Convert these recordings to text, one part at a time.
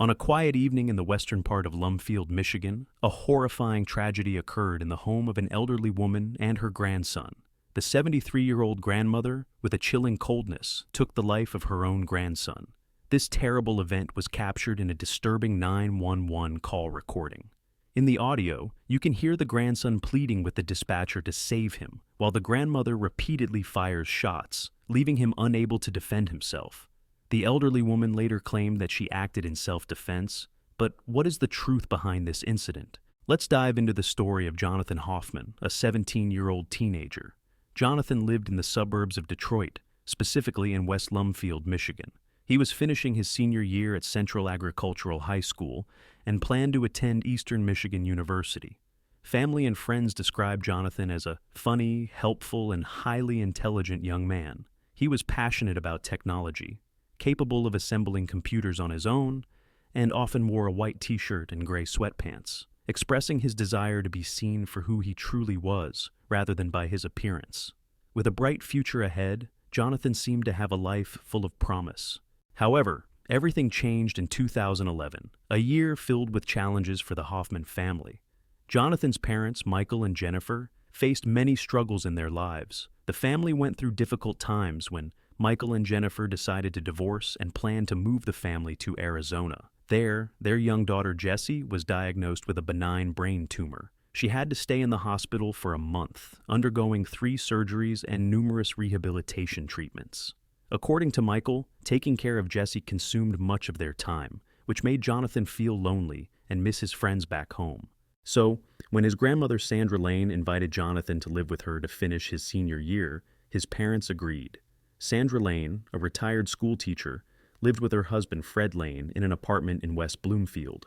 On a quiet evening in the western part of Lumfield, Michigan, a horrifying tragedy occurred in the home of an elderly woman and her grandson. The 73-year-old grandmother, with a chilling coldness, took the life of her own grandson. This terrible event was captured in a disturbing 911 call recording. In the audio, you can hear the grandson pleading with the dispatcher to save him, while the grandmother repeatedly fires shots, leaving him unable to defend himself. The elderly woman later claimed that she acted in self-defense, but what is the truth behind this incident? Let's dive into the story of Jonathan Hoffman, a 17-year-old teenager. Jonathan lived in the suburbs of Detroit, specifically in West Lumfield, Michigan. He was finishing his senior year at Central Agricultural High School and planned to attend Eastern Michigan University. Family and friends described Jonathan as a funny, helpful, and highly intelligent young man. He was passionate about technology, capable of assembling computers on his own, and often wore a white t-shirt and gray sweatpants, expressing his desire to be seen for who he truly was, rather than by his appearance. With a bright future ahead, Jonathan seemed to have a life full of promise. However, everything changed in 2011, a year filled with challenges for the Hoffman family. Jonathan's parents, Michael and Jennifer, faced many struggles in their lives. The family went through difficult times when Michael and Jennifer decided to divorce and planned to move the family to Arizona. There, their young daughter Jessie was diagnosed with a benign brain tumor. She had to stay in the hospital for a month, undergoing 3 surgeries and numerous rehabilitation treatments. According to Michael, taking care of Jessie consumed much of their time, which made Jonathan feel lonely and miss his friends back home. So, when his grandmother Sandra Lane invited Jonathan to live with her to finish his senior year, his parents agreed. Sandra Lane, a retired school teacher, lived with her husband Fred Lane in an apartment in West Bloomfield.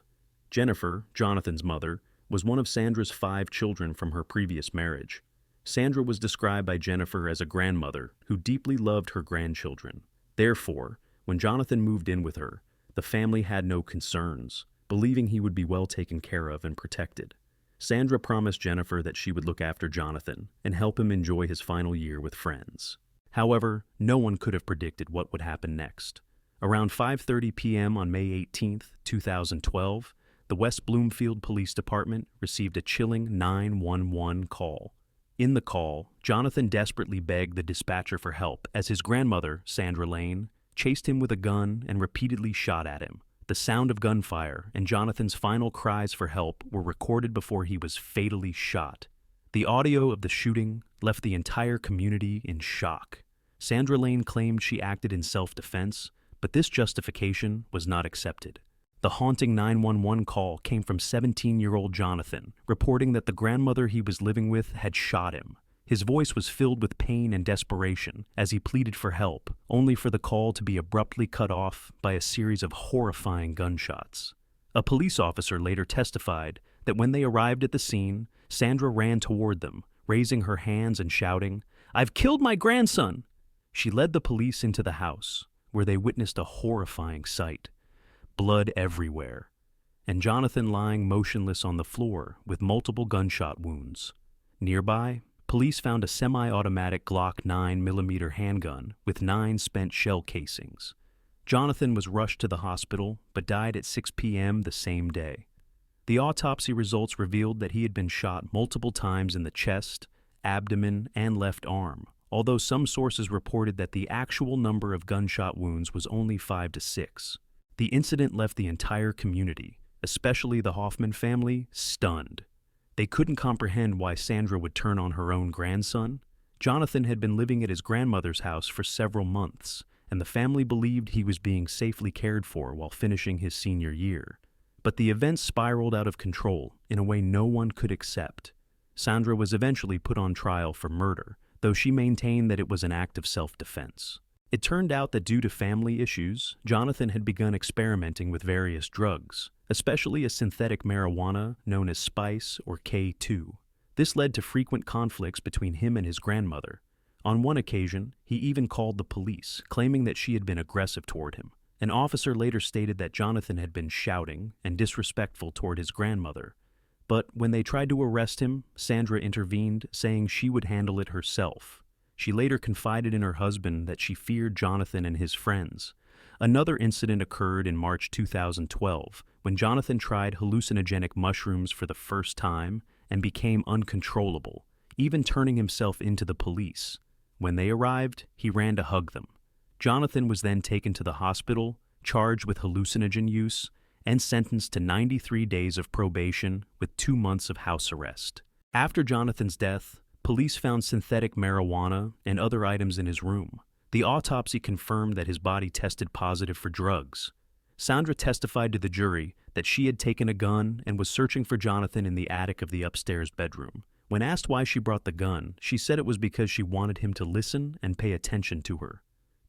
Jennifer, Jonathan's mother, was one of Sandra's 5 children from her previous marriage. Sandra was described by Jennifer as a grandmother who deeply loved her grandchildren. Therefore, when Jonathan moved in with her, the family had no concerns, believing he would be well taken care of and protected. Sandra promised Jennifer that she would look after Jonathan and help him enjoy his final year with friends. However, no one could have predicted what would happen next. Around 5:30 p.m. on May 18, 2012, the West Bloomfield Police Department received a chilling 911 call. In the call, Jonathan desperately begged the dispatcher for help as his grandmother, Sandra Lane, chased him with a gun and repeatedly shot at him. The sound of gunfire and Jonathan's final cries for help were recorded before he was fatally shot. The audio of the shooting left the entire community in shock. Sandra Lane claimed she acted in self-defense, but this justification was not accepted. The haunting 911 call came from 17-year-old Jonathan, reporting that the grandmother he was living with had shot him. His voice was filled with pain and desperation as he pleaded for help, only for the call to be abruptly cut off by a series of horrifying gunshots. A police officer later testified that when they arrived at the scene, Sandra ran toward them, raising her hands and shouting, "I've killed my grandson!" She led the police into the house, where they witnessed a horrifying sight. Blood everywhere, and Jonathan lying motionless on the floor with multiple gunshot wounds. Nearby, police found a semi-automatic Glock 9mm handgun with 9 spent shell casings. Jonathan was rushed to the hospital but died at 6 p.m. the same day. The autopsy results revealed that he had been shot multiple times in the chest, abdomen, and left arm, although some sources reported that the actual number of gunshot wounds was only 5 to 6. The incident left the entire community, especially the Hoffman family, stunned. They couldn't comprehend why Sandra would turn on her own grandson. Jonathan had been living at his grandmother's house for several months, and the family believed he was being safely cared for while finishing his senior year. But the events spiraled out of control in a way no one could accept. Sandra was eventually put on trial for murder, though she maintained that it was an act of self-defense. It turned out that due to family issues, Jonathan had begun experimenting with various drugs, especially a synthetic marijuana known as Spice or K2. This led to frequent conflicts between him and his grandmother. On one occasion, he even called the police, claiming that she had been aggressive toward him. An officer later stated that Jonathan had been shouting and disrespectful toward his grandmother. But when they tried to arrest him, Sandra intervened, saying she would handle it herself. She later confided in her husband that she feared Jonathan and his friends. Another incident occurred in March 2012 when Jonathan tried hallucinogenic mushrooms for the first time and became uncontrollable, even turning himself into the police. When they arrived, he ran to hug them. Jonathan was then taken to the hospital, charged with hallucinogen use, and sentenced to 93 days of probation with 2 months of house arrest. After Jonathan's death, police found synthetic marijuana and other items in his room. The autopsy confirmed that his body tested positive for drugs. Sandra testified to the jury that she had taken a gun and was searching for Jonathan in the attic of the upstairs bedroom. When asked why she brought the gun, she said it was because she wanted him to listen and pay attention to her.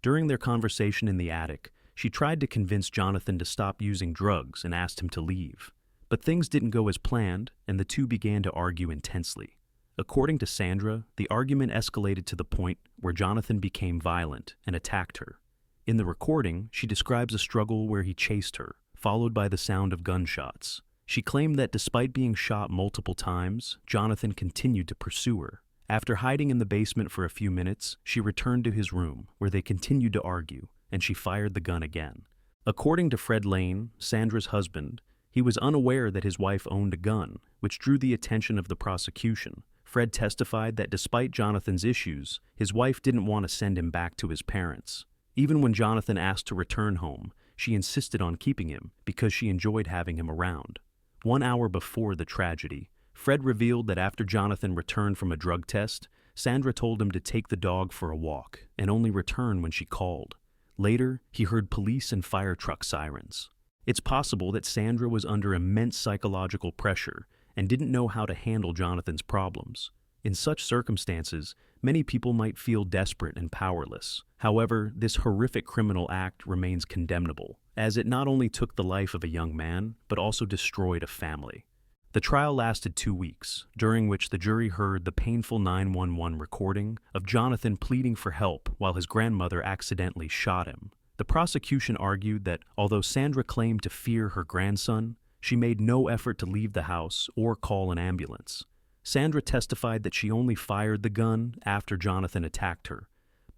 During their conversation in the attic, she tried to convince Jonathan to stop using drugs and asked him to leave. But things didn't go as planned, and the two began to argue intensely. According to Sandra, the argument escalated to the point where Jonathan became violent and attacked her. In the recording, she describes a struggle where he chased her, followed by the sound of gunshots. She claimed that despite being shot multiple times, Jonathan continued to pursue her. After hiding in the basement for a few minutes, she returned to his room, where they continued to argue, and she fired the gun again. According to Fred Lane, Sandra's husband, he was unaware that his wife owned a gun, which drew the attention of the prosecution. Fred testified that despite Jonathan's issues, his wife didn't want to send him back to his parents. Even when Jonathan asked to return home, she insisted on keeping him because she enjoyed having him around. 1 hour before the tragedy, Fred revealed that after Jonathan returned from a drug test, Sandra told him to take the dog for a walk and only return when she called. Later, he heard police and fire truck sirens. It's possible that Sandra was under immense psychological pressure and didn't know how to handle Jonathan's problems. In such circumstances, many people might feel desperate and powerless. However, this horrific criminal act remains condemnable, as it not only took the life of a young man, but also destroyed a family. The trial lasted 2 weeks, during which the jury heard the painful 911 recording of Jonathan pleading for help while his grandmother accidentally shot him. The prosecution argued that although Sandra claimed to fear her grandson, she made no effort to leave the house or call an ambulance. Sandra testified that she only fired the gun after Jonathan attacked her,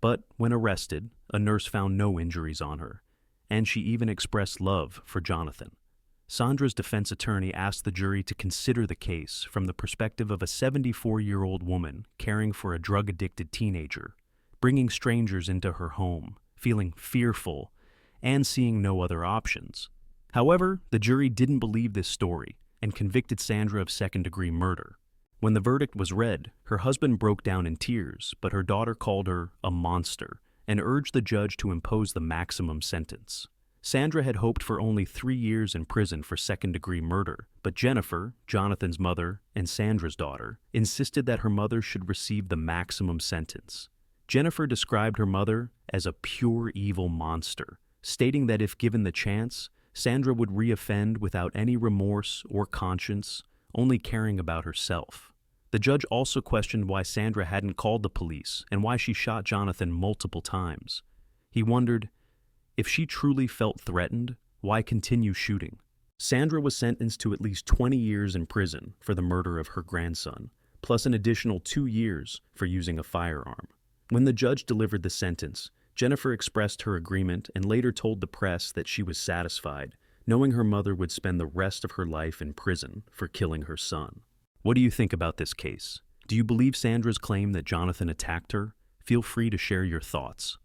but when arrested, a nurse found no injuries on her, and she even expressed love for Jonathan. Sandra's defense attorney asked the jury to consider the case from the perspective of a 74-year-old woman caring for a drug-addicted teenager, bringing strangers into her home, feeling fearful, and seeing no other options. However, the jury didn't believe this story and convicted Sandra of second-degree murder. When the verdict was read, her husband broke down in tears, but her daughter called her a monster and urged the judge to impose the maximum sentence. Sandra had hoped for only 3 years in prison for second-degree murder, but Jennifer, Jonathan's mother, and Sandra's daughter, insisted that her mother should receive the maximum sentence. Jennifer described her mother as a pure evil monster, stating that if given the chance, Sandra would reoffend without any remorse or conscience, only caring about herself. The judge also questioned why Sandra hadn't called the police and why she shot Jonathan multiple times. He wondered, if she truly felt threatened, why continue shooting? Sandra was sentenced to at least 20 years in prison for the murder of her grandson, plus an additional 2 years for using a firearm. When the judge delivered the sentence, Jennifer expressed her agreement and later told the press that she was satisfied, knowing her mother would spend the rest of her life in prison for killing her son. What do you think about this case? Do you believe Sandra's claim that Jonathan attacked her? Feel free to share your thoughts.